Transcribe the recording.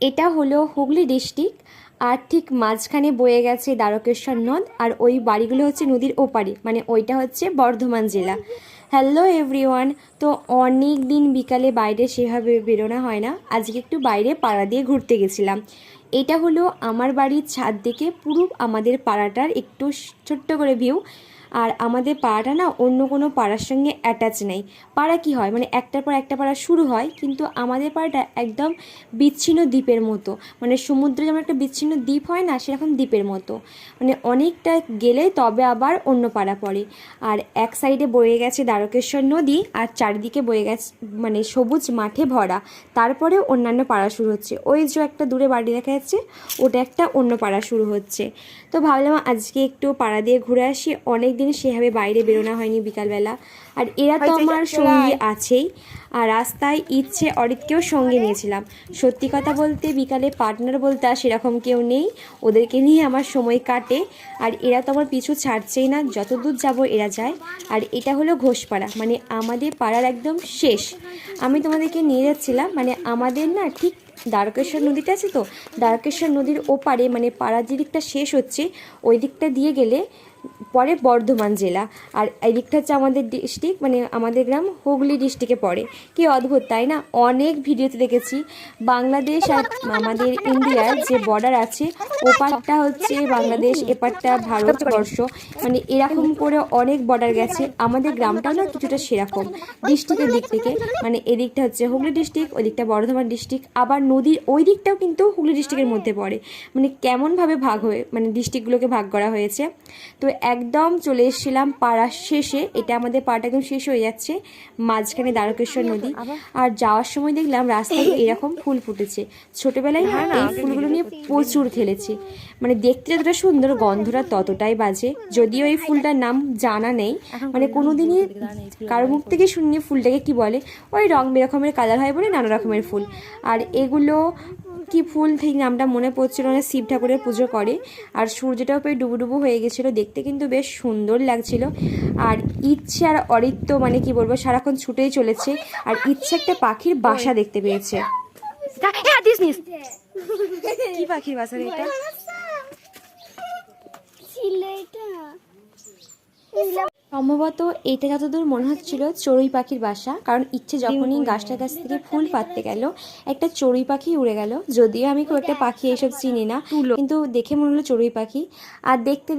এটা হলো হুগলি ডিস্ট্রিক্ট, আর ঠিক মাঝখানে বয়ে গেছে দ্বারকেশ্বর নদ, আর ওই বাড়িগুলো হচ্ছে নদীর ওপারে, মানে ওইটা হচ্ছে বর্ধমান জেলা। Hello everyone. তো অনেক দিন বিকালে বাইরে সেভাবে বেরোনো হয় না, আজকে একটু বাইরে পাড়া দিয়ে ঘুরতে গেছিলাম। এটা হলো আমার বাড়ির ছাদ থেকে পুরো আমাদের পাড়াটার একটু ছোট্ট করে ভিউ। আর আমাদের পাড়াটা না অন্য কোনো পাড়ার সঙ্গে অ্যাটাচ নেই। পাড়া কি হয়, মানে একটার পর একটা পাড়া শুরু হয়, কিন্তু আমাদের পাড়াটা একদম বিচ্ছিন্ন দ্বীপের মতো, মানে সমুদ্রে যেমন একটা বিচ্ছিন্ন দ্বীপ হয় না, সেরকম দ্বীপের মতো। মানে অনেকটা গেলে তবে আবার অন্য পাড়া পড়ে। আর এক সাইডে বয়ে গেছে দ্বারকেশ্বর নদী, আর চারিদিকে বয়ে গেছে মানে সবুজ মাঠে ভরা। তারপরে অন্যান্য পাড়া শুরু হচ্ছে, ওই যে একটা দূরে বাড়ি দেখা যাচ্ছে, ওটা একটা অন্য পাড়া শুরু হচ্ছে। তো ভাবলাম আজকে একটু পাড়া দিয়ে ঘুরে আসি, অনেক দিন সেভাবে বাইরে বেরোনো হয়নি বিকালবেলা। আর এরা তো আমার সঙ্গী আছেই, আর রাস্তায় ইচ্ছে অরিতকেও সঙ্গে নিয়েছিলাম। সত্যি কথা বলতে বিকালে পার্টনার বলতে আর সেরকম কেউ নেই, ওদেরকে নিয়ে আমার সময় কাটে। আর এরা তো আমার পিছু ছাড়ছেই না, যত দূর যাবো এরা যায়। আর এটা হলো ঘোষপাড়া, মানে আমাদের পাড়ার একদম শেষ। আমি তোমাদেরকে নিয়ে যাচ্ছিলাম, মানে আমাদের না ঠিক দ্বারকেশ্বর নদীটা আছে, তো দ্বারকেশ্বর নদীর ওপারে মানে পাড়ার যে দিকটা শেষ হচ্ছে, ওই দিকটা দিয়ে গেলে পরে বর্ধমান জেলা। আর এই দিকটা হচ্ছে আমাদের ডিস্ট্রিক্ট, মানে আমাদের গ্রাম হুগলি ডিস্ট্রিক্টে পড়ে। কি অদ্ভুত তাই না? অনেক ভিডিওতে দেখেছি বাংলাদেশ আর আমাদের ইন্ডিয়ার যে বর্ডার আছে, ওপারটা হচ্ছে বাংলাদেশ, এপারটা ভারতবর্ষ, মানে এরকম করে অনেক বর্ডার গেছে। আমাদের গ্রামটাও না কিছুটা সেরকম ডিস্ট্রিক্টের দিক থেকে, মানে এদিকটা হচ্ছে হুগলি ডিস্ট্রিক্ট, ওই দিকটা বর্ধমান ডিস্ট্রিক্ট, আবার নদীর ওই দিকটাও কিন্তু হুগলি ডিস্ট্রিক্টের মধ্যে পড়ে। মানে কেমনভাবে ভাগ হয়ে মানে ডিস্ট্রিক্টগুলোকে ভাগ করা হয়েছে। তো একদম চলে এসেছিলাম পাড়ার শেষে, এটা আমাদের পাড়াটা একদম শেষ হয়ে যাচ্ছে, মাঝখানে দ্বারকেশ্বর নদী। আর যাওয়ার সময় দেখলাম রাস্তায় এরকম ফুল ফুটেছে। ছোটোবেলায় না এই ফুলগুলো নিয়ে প্রচুর খেলেছি, মানে দেখতে যতটা সুন্দর গন্ধটা ততটাই বাজে। যদিও এই ফুলটার নাম জানা নেই, মানে কোনোদিনই কারো মুখ থেকে শুনিনি ফুলটাকে কি বলে। ওই রং বেরকমের কালার হয় বলে নানা রকমের ফুল। আর এগুলো কি ফুল ঠিক নামটা মনে পড়ছিল না, শিব ঠাকুরের পুজো করে। আর সূর্যটাও পেয়ে ডুবুডুবু হয়ে গেছিলো, দেখতে কিন্তু বেশ সুন্দর লাগছিল। আর ইচ্ছে আর অরিত্য মানে কি বলবো, সারাক্ষণ ছুটেই চলেছে। আর ইচ্ছে একটা পাখির বাসা দেখতে পেয়েছে। কি পাখির বাসা এটা? সম্ভবত এটা যতদূর মনে হচ্ছিল চড়ুই পাখির বাসা, কারণ ইচ্ছে যখনই গাছটার কাছ থেকে ফুল পাততে গেল, একটা চড়ুই পাখি উড়ে গেল। যদিও আমি খুব একটা পাখি এসব চিনি না, কিন্তু দেখে মনে হলো চড়ুই পাখি। আর দেখতে